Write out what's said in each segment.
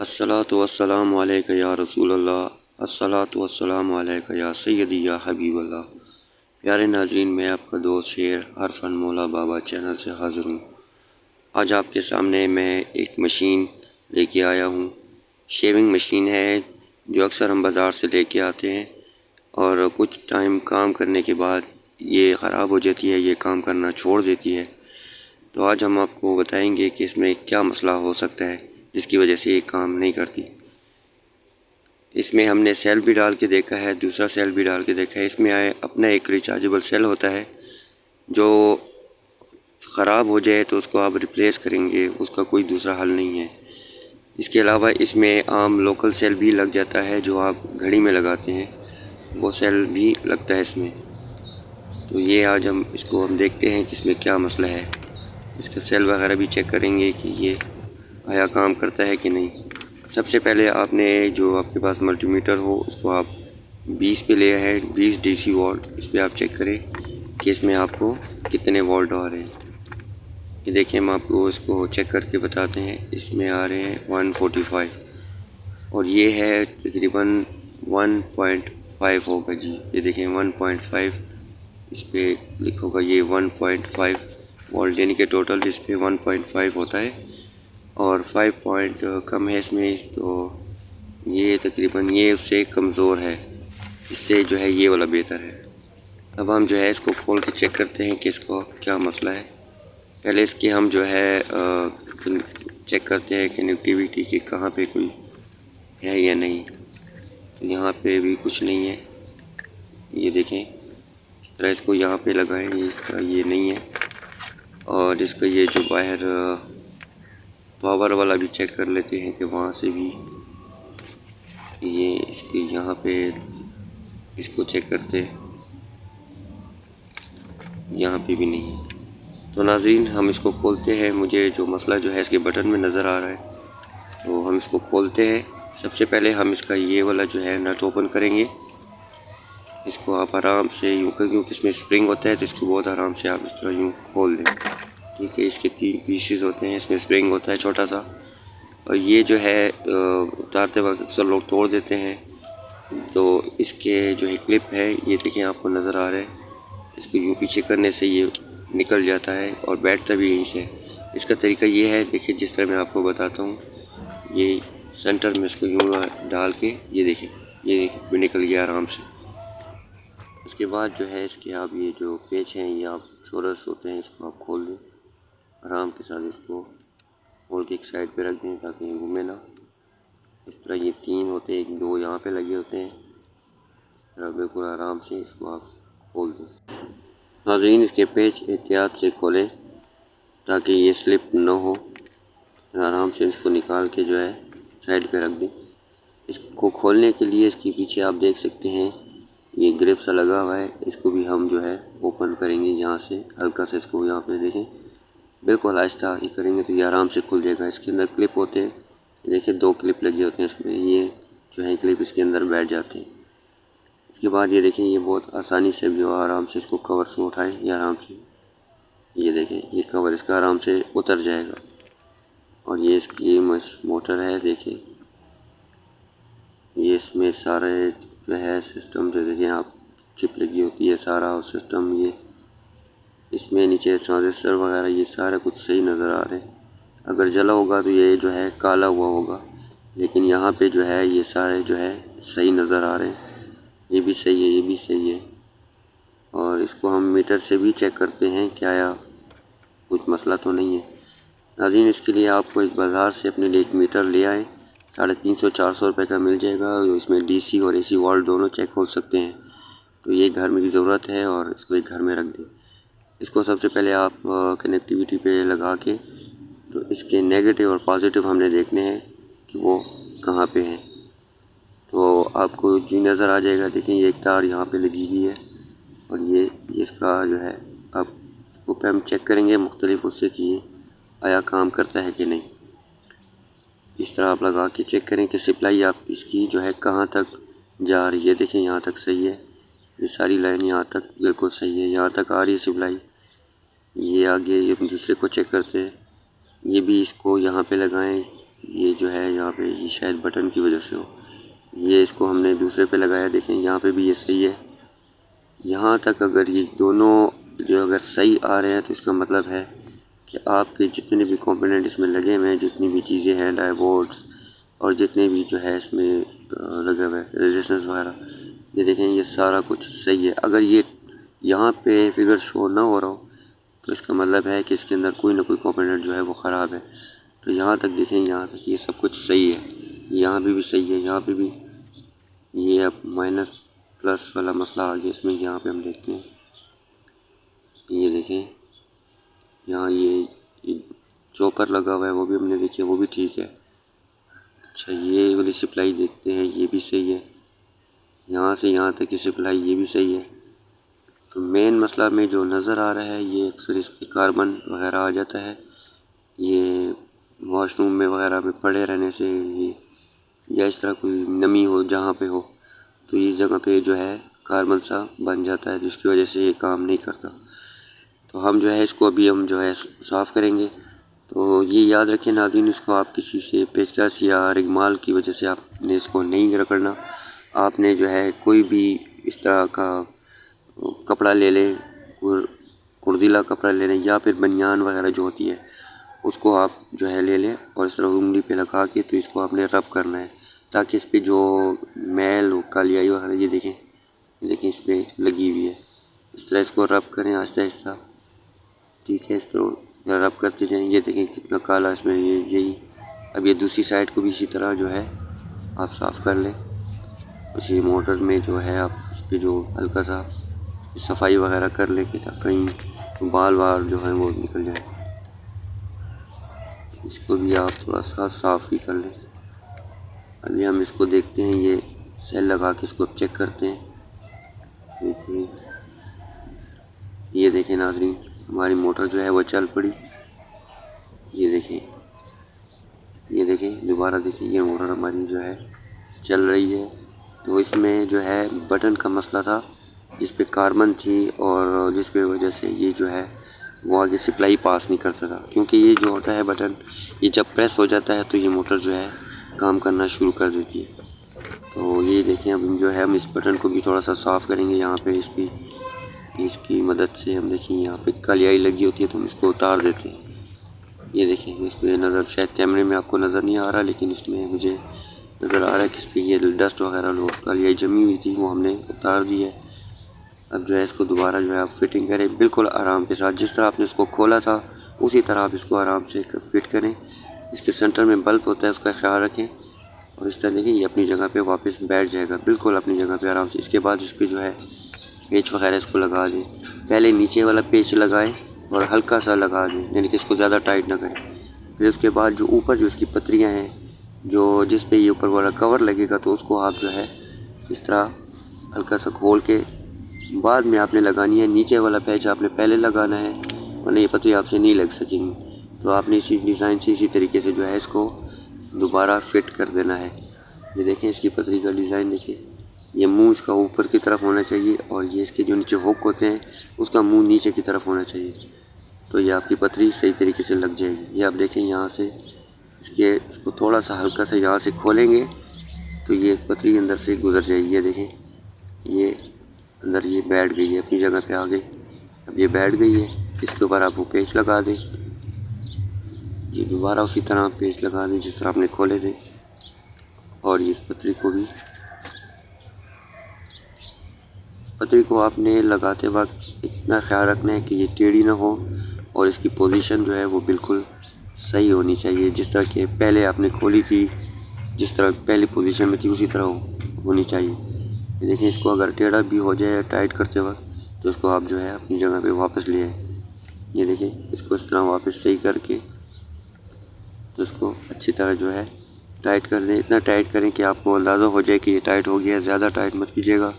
अस्सलातु वस्सलामु अलैका या रसूल अल्लाह, अस्सलातु वस्सलामु अलैका या सय्यदी या हबीब अल्लाह। प्यारे नाज़रीन, मैं आपका दोस्त शेर हरफन मौला बाबा चैनल से हाज़िर हूँ। आज आपके सामने मैं एक मशीन लेके आया हूँ। शेविंग मशीन है जो अक्सर हम बाज़ार से लेके आते हैं और कुछ टाइम काम करने के बाद ये ख़राब हो जाती है, ये काम करना छोड़ देती है। तो आज हम आपको बताएंगे कि इसमें क्या मसला हो सकता है जिसकी वजह से ये काम नहीं करती। इसमें हमने सेल भी डाल के देखा है, दूसरा सेल भी डाल के देखा है। इसमें अपना एक रिचार्जेबल सेल होता है, जो ख़राब हो जाए तो उसको आप रिप्लेस करेंगे, उसका कोई दूसरा हल नहीं है। इसके अलावा इसमें आम लोकल सेल भी लग जाता है जो आप घड़ी में लगाते हैं, वो सेल भी लगता है इसमें। तो ये आज हम देखते हैं कि इसमें क्या मसला है। इसका सेल वगैरह भी चेक करेंगे कि ये आया काम करता है कि नहीं। सबसे पहले आपने जो आपके पास मल्टीमीटर हो उसको आप 20 पे ले आए, 20 डीसी वोल्ट। इस पर आप चेक करें कि इसमें आपको कितने वोल्ट आ रहे हैं। ये देखिए, हम आपको इसको चेक करके बताते हैं। इसमें आ रहे हैं 145 और ये है तकरीबन 1.5 होगा जी। ये देखें 1.5 इस पर लिखोगा, ये 1.5 वोल्ट, यानी कि टोटल इस पर 1.5 होता है और 5 पॉइंट कम है इसमें। तो ये तकरीबन ये उससे कमज़ोर है, इससे जो है ये वाला बेहतर है। अब हम जो है इसको खोल के चेक करते हैं कि इसको क्या मसला है। पहले इसके हम जो है चेक करते हैं कनेक्टिविटी की कहाँ पे कोई है या नहीं। तो यहाँ पे भी कुछ नहीं है। ये देखें, इस तरह इसको यहाँ पे लगाएं, इस तरह ये नहीं है। और इसका ये जो बाहर पावर वाला भी चेक कर लेते हैं कि वहाँ से भी ये इसके यहाँ पे इसको चेक करते हैं, यहाँ पे भी नहीं है। तो नाज़रीन, हम इसको खोलते हैं। मुझे जो मसला जो है इसके बटन में नज़र आ रहा है, तो हम इसको खोलते हैं। सबसे पहले हम इसका ये वाला जो है नट ओपन करेंगे। इसको आप आराम से यूँ, क्योंकि इसमें स्प्रिंग होता है तो इसको बहुत आराम से आप इस तरह यूँ खोल दें। ठीक है, इसके 3 पीसेस होते हैं, इसमें स्प्रिंग होता है छोटा सा, और ये जो है उतारते वक्त अक्सर लोग तोड़ देते हैं। तो इसके जो है क्लिप है, ये देखें आपको नज़र आ रहा है, इसको यूँ पीछे करने से ये निकल जाता है और बैठता भी यहीं से। इसका तरीका ये है, देखिए जिस तरह मैं आपको बताता हूँ। ये सेंटर में इसको यूँ डाल के, ये देखें ये भी निकल गया आराम से। उसके बाद जो है इसके आप ये जो पेच हैं, ये आप चोरस होते हैं, इसको आप खोल दें आराम के साथ। इसको खोल के एक साइड पे रख दें ताकि ये घूमे ना। इस तरह ये 3 होते हैं, 1-2 यहाँ पे लगे होते हैं। इस तरह बिल्कुल आराम से इसको आप खोल दें। नाज़रीन, इसके पेच एहतियात से खोलें ताकि ये स्लिप ना हो। आराम से इसको निकाल के जो है साइड पे रख दें। इसको खोलने के लिए इसके पीछे आप देख सकते हैं ये ग्रिप सा लगा हुआ है, इसको भी हम जो है ओपन करेंगे यहाँ से। हल्का से इसको यहाँ पे देखें, बिल्कुल आहिस्ता ही करेंगे तो ये आराम से खुल जाएगा। इसके अंदर क्लिप होते हैं, देखिए 2 क्लिप लगे होते हैं इसमें, ये जो है क्लिप इसके अंदर बैठ जाते हैं। इसके बाद ये देखें, ये बहुत आसानी से जो आराम से इसको कवर से उठाएं, ये आराम से, ये देखें ये कवर इसका आराम से उतर जाएगा। और ये इसकी मोटर है, देखिए ये इसमें सारे जो है सिस्टम जो देखें आप, चिप लगी होती है सारा और सिस्टम, ये इसमें नीचे ट्रांजिस्टर वगैरह ये सारा कुछ सही नज़र आ रहे हैं। अगर जला होगा तो ये जो है काला हुआ होगा, लेकिन यहाँ पे जो है ये सारे जो है सही नज़र आ रहे हैं। ये भी सही है, ये भी सही है। और इसको हम मीटर से भी चेक करते हैं क्या कुछ मसला तो नहीं है। नाज़रीन, इसके लिए आपको एक बाज़ार से अपने लिए एक मीटर ले आएँ, 350-400 रुपये का मिल जाएगा। इसमें डीसी और एसी वोल्ट दोनों चेक हो सकते हैं। तो ये घर में की ज़रूरत है और इसको एक घर में रख दें। इसको सबसे पहले आप कनेक्टिविटी पे लगा के, तो इसके नेगेटिव और पॉजिटिव हमने देखने हैं कि वो कहाँ पे हैं। तो आपको जी नज़र आ जाएगा। देखिए ये एक तार यहाँ पे लगी हुई है और ये इसका जो है आप इसको पे हम चेक करेंगे मुख्तलिफ उससे कि आया काम करता है कि नहीं। इस तरह आप लगा के चेक करें कि सप्लाई आप इसकी जो है कहाँ तक जा रही है। देखें यहाँ तक सही है, ये सारी लाइन यहाँ तक बिल्कुल सही है, यहाँ तक आ रही है सप्लाई। ये आगे ये दूसरे को चेक करते हैं, ये भी इसको यहाँ पे लगाएं, ये जो है यहाँ पे ये शायद बटन की वजह से हो। ये इसको हमने दूसरे पे लगाया, देखें यहाँ पे भी ये सही है। यहाँ तक अगर ये दोनों जो अगर सही आ रहे हैं तो इसका मतलब है कि आपके जितने भी कंपोनेंट इसमें लगे हुए हैं, जितनी भी चीज़ें हैं, डायोड्स और जितने भी जो है इसमें लगे हुए हैं रेजिस्टेंस वगैरह, ये देखें ये सारा कुछ सही है। अगर ये यहाँ पे फिगर शो ना हो रहा हो तो इसका मतलब है कि इसके अंदर कोई ना कोई कंपोनेंट जो है वो ख़राब है। तो यहाँ तक देखें, यहाँ तक ये सब कुछ सही है, यहाँ पे भी सही है, यहाँ पे भी। ये अब माइनस प्लस वाला मसला आ गया इसमें। यहाँ पे हम देखते हैं, ये देखें यहाँ ये चॉपर लगा हुआ है, वो भी हमने देखिए, वो भी ठीक है। अच्छा, ये वाली सप्लाई देखते हैं, ये भी सही है। यहाँ से यहाँ तक की सप्लाई ये भी सही है। तो मेन मसला में जो नज़र आ रहा है ये अक्सर इस पर कार्बन वगैरह आ जाता है। ये वॉशरूम में वगैरह में पड़े रहने से ये, या इस तरह कोई नमी हो जहाँ पे हो तो इस जगह पे जो है कार्बन सा बन जाता है, जिसकी वजह से ये काम नहीं करता। तो हम जो है इसको अभी हम जो है साफ़ करेंगे। तो ये याद रखें नाज़रीन, इसको आप किसी से पेचकस या रिगमाल की वजह से आपने इसको नहीं रगड़ना। आपने जो है कोई भी इस तरह का कपड़ा ले लें, कुर्दीला कपड़ा ले लें या फिर बनियान वगैरह जो होती है उसको आप जो है ले लें और इस तरह उंगली पे लगा के तो इसको आपने रब करना है, ताकि इस पर जो मैल कालियाई वगैरह ये देखें इस पर लगी हुई है। इस तरह इसको रब करें आहिस्ता आहिस्ता, ठीक है। इस तरह रब करते जाएं। ये देखें कितना काला इसमें यही। अब ये दूसरी साइड को भी इसी तरह जो है आप साफ़ कर लें। उसी मोटर में जो है आप इस पर जो हल्का सा सफाई वगैरह कर लें कि कहीं बाल वाल जो है वो निकल जाए। इसको भी आप थोड़ा सा साफ़ ही कर लें। अभी हम इसको देखते हैं, ये सेल लगा के इसको चेक करते हैं। देखिए, ये देखें नाज़रीन, हमारी मोटर जो है वो चल पड़ी। ये देखें दोबारा देखें, ये मोटर हमारी जो है चल रही है। तो इसमें जो है बटन का मसला था, इस पे कार्बन थी और जिसकी वजह से ये जो है वो आगे सप्लाई पास नहीं करता था। क्योंकि ये जो होता है बटन, ये जब प्रेस हो जाता है तो ये मोटर जो है काम करना शुरू कर देती है। तो ये देखें, अब जो है हम इस बटन को भी थोड़ा सा साफ़ करेंगे। यहाँ पे इसकी मदद से हम देखें, यहाँ पे कालियाई लगी होती है तो हम इसको उतार देते हैं। ये देखें, इस पर नज़र शायद कैमरे में आपको नज़र नहीं आ रहा, लेकिन इसमें मुझे नज़र आ रहा है कि इस पर ये डस्ट वगैरह लोग कालियाई जमी हुई थी वो हमने उतार दी है। अब जो है इसको दोबारा जो है आप फिटिंग करें बिल्कुल आराम के साथ। जिस तरह आपने इसको खोला था उसी तरह आप इसको आराम से फिट करें। इसके सेंटर में बल्ब होता है, उसका ख्याल रखें। और इस तरह देखें, ये अपनी जगह पे वापस बैठ जाएगा बिल्कुल अपनी जगह पे आराम से। इसके बाद इस पर जो है पेच वगैरह इसको लगा दें। पहले नीचे वाला पेच लगाएं और हल्का सा लगा दें, यानी कि इसको ज़्यादा टाइट ना करें। फिर उसके बाद जो ऊपर जो इसकी पत्रियाँ हैं, जो जिस पे ये ऊपर वाला कवर लगेगा, तो उसको आप जो है इस तरह हल्का सा खोल के बाद में आपने लगानी है। नीचे वाला पैच आपने पहले लगाना है, वरना ये पतरी आपसे नहीं लग सकेंगी। तो आपने इसी डिज़ाइन से इसी तरीके से जो है इसको दोबारा फिट कर देना है। ये देखें, इसकी पतरी का डिज़ाइन देखिए, ये मुंह इसका ऊपर की तरफ होना चाहिए और ये इसके जो नीचे हुक होते हैं उसका मुंह नीचे की तरफ होना चाहिए। तो ये आपकी पतरी सही तरीके से लग जाएगी। ये आप देखें, यहाँ से इसको थोड़ा सा हल्का से यहाँ से खोलेंगे तो ये पतरी अंदर से गुजर जाएगी। ये देखें, ये अंदर ये बैठ गई है, अपनी जगह पे आ गई। अब ये बैठ गई है, इसके ऊपर आप वो पेच लगा दें। ये दोबारा उसी तरह पेच लगा दें जिस तरह आपने खोले थे। और ये इस पतरी को आपने लगाते वक्त इतना ख्याल रखना है कि ये टेढ़ी ना हो और इसकी पोजीशन जो है वो बिल्कुल सही होनी चाहिए। जिस तरह के पहले आपने खोली थी, जिस तरह पहली पोजीशन में थी उसी तरह होनी चाहिए। ये देखें, इसको अगर टेढ़ा भी हो जाए टाइट करते वक्त तो इसको आप जो है अपनी जगह पे वापस ले आए। ये देखें, इसको इस तरह वापस सही करके तो इसको अच्छी तरह जो है टाइट कर दें। इतना टाइट करें कि आपको अंदाज़ा हो जाए कि ये टाइट हो गया है। ज़्यादा टाइट मत कीजिएगा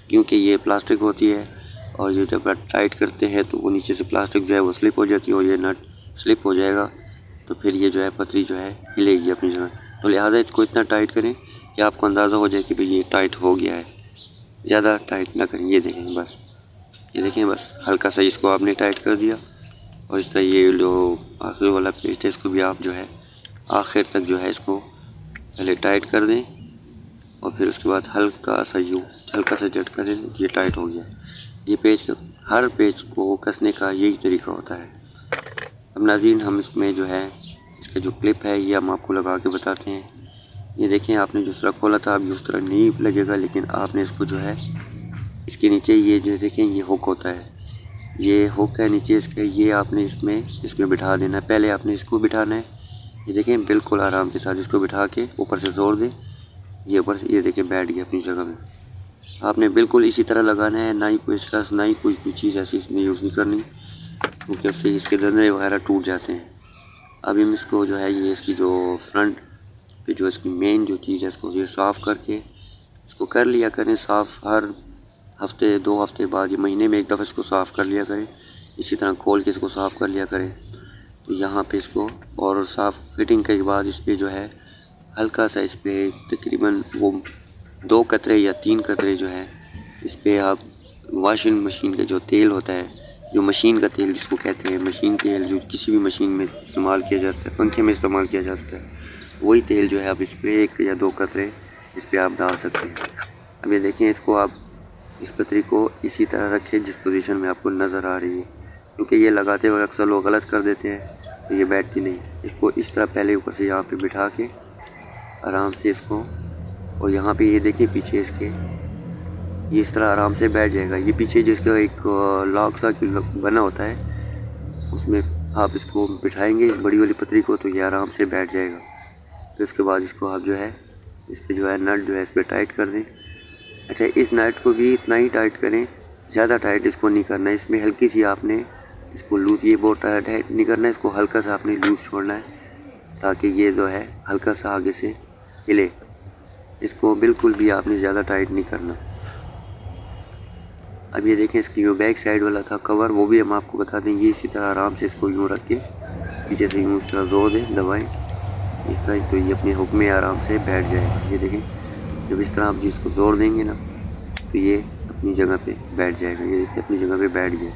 क्योंकि ये प्लास्टिक होती है और ये जब आप टाइट करते हैं तो वो नीचे से प्लास्टिक जो है वो स्लिप हो जाती है और ये नट स्लिप हो जाएगा तो फिर ये जो है पतरी जो है हिलेगी अपनी जगह। तो लिहाजा इसको इतना टाइट करें कि आपको अंदाज़ा हो जाए कि भाई ये टाइट हो गया है। ज़्यादा टाइट ना करें। ये देखें बस, ये देखें बस हल्का सा इसको आपने टाइट कर दिया और इस तरह ये जो आखिर वाला पेच है इसको भी आप जो है आखिर तक जो है इसको पहले टाइट कर दें और फिर उसके बाद हल्का सा झटका दें। ये टाइट हो गया। ये पेज, हर पेज को कसने का यही तरीका होता है। अब नाज़रीन हम इसमें जो है इसका जो क्लिप है ये हम आपको लगा के बताते हैं। ये देखें, आपने जिस तरह खोला था अभी उस तरह नहीं लगेगा, लेकिन आपने इसको जो है इसके नीचे ये जो देखें ये हुक होता है, ये हुक है नीचे इसके, ये आपने इसमें बिठा देना है। पहले आपने इसको बिठाना है। ये देखें बिल्कुल आराम के साथ इसको बिठा के ऊपर से जोर दें। ये ऊपर से ये देखें बैठ गया अपनी जगह में। आपने बिल्कुल इसी तरह लगाना है, ना ही पेचकस ना ही कोई चीज़ ऐसी इसमें यूज़ नहीं करनी, क्योंकि उससे इसके दंदरे वगैरह टूट जाते हैं। अभी हम इसको जो है ये इसकी जो फ्रंट पे जो इसकी मेन जो चीज़ है इसको ये साफ़ करके इसको कर लिया करें साफ़। हर हफ्ते 2 हफ्ते बाद, ये महीने में 1 दफ़ा इसको साफ़ कर लिया करें। इसी तरह खोल के इसको साफ़ कर लिया करें। तो यहाँ पे इसको और साफ़ फिटिंग के बाद इस पर जो है हल्का सा इस पर तकरीबन वो 2 कतरे या 3 कतरे जो है इस पर आप वॉशिंग मशीन का जो तेल होता है, जो मशीन का तेल जिसको कहते हैं, मशीन तेल जो किसी भी मशीन में इस्तेमाल किया जाता है, पंखे में इस्तेमाल किया जाता है, वही तेल जो है आप इस पर 1 या 2 कतरे इस पर आप डाल सकते हैं। अब ये देखें, इसको आप इस पतरी को इसी तरह रखें जिस पोजीशन में आपको नज़र आ रही है, क्योंकि ये लगाते वक्त अक्सर लोग गलत कर देते हैं तो ये बैठती नहीं। इसको इस तरह पहले ऊपर से यहाँ पे बिठा के आराम से इसको, और यहाँ पे ये देखिए पीछे इसके ये इस तरह आराम से बैठ जाएगा। ये पीछे जिसका एक लॉक सा बना होता है उसमें आप इसको बिठाएंगे इस बड़ी वाली पतरी को, तो ये आराम से बैठ जाएगा। फिर उसके बाद इसको आप जो है इस पर जो है नट जो है इस पर टाइट कर दें। अच्छा, इस नट को भी इतना ही टाइट करें, ज़्यादा टाइट इसको नहीं करना है। इसमें हल्की सी आपने इसको लूज़, ये बहुत टाइट नहीं करना है, इसको हल्का सा आपने लूज़ छोड़ना है ताकि ये जो है हल्का सा आगे से हिले। इसको बिल्कुल भी आपने ज़्यादा टाइट नहीं करना। अब ये देखें, इसकी जो बैक साइड वाला था कवर वो भी हम आपको बता देंगे। इसी तरह आराम से इसको यूँ रख के पीछे से यूँ इस तरह जोर दें, दबाएँ इस तरह, तो ये अपने हुक में आराम से बैठ जाएगा। ये देखें, जब इस तरह आप जी इसको जोर देंगे ना तो ये अपनी जगह पे बैठ जाएगा। ये देखिए अपनी जगह पे बैठ गया।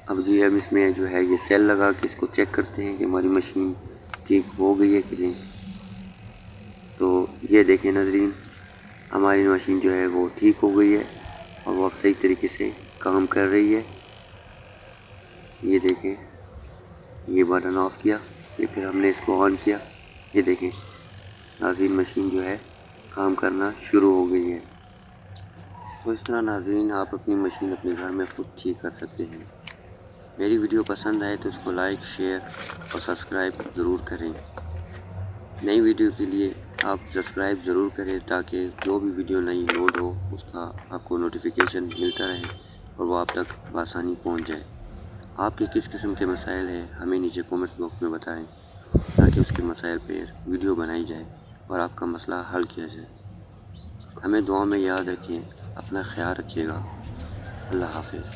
अब जी हम इसमें जो है ये सेल लगा के इसको चेक करते हैं कि हमारी मशीन ठीक हो गई है कि नहीं। तो ये देखें नाज़रीन, हमारी मशीन जो है वो ठीक हो गई है और वो अब सही तरीके से काम कर रही है। ये देखें, ये बटन ऑफ किया, फिर हमने इसको ऑन किया। ये देखें नाज़रीन, मशीन जो है काम करना शुरू हो गई है। तो इस तरह नाज़रीन आप अपनी मशीन अपने घर में खुद ठीक कर सकते हैं। मेरी वीडियो पसंद आए तो इसको लाइक, शेयर और सब्सक्राइब ज़रूर करें। नई वीडियो के लिए आप सब्सक्राइब ज़रूर करें ताकि जो भी वीडियो नई लोड हो उसका आपको नोटिफिकेशन मिलता रहे और वो आप तक बआसानी पहुंच जाए। आपके किस किस्म के मसाइल हैं हमें नीचे कमेंट्स बॉक्स में बताएं ताकि उसके मसाइल पर वीडियो बनाई जाए और आपका मसला हल किया जाए। हमें दुआ में याद रखें, अपना ख्याल रखिएगा। अल्लाह हाफ़िज़।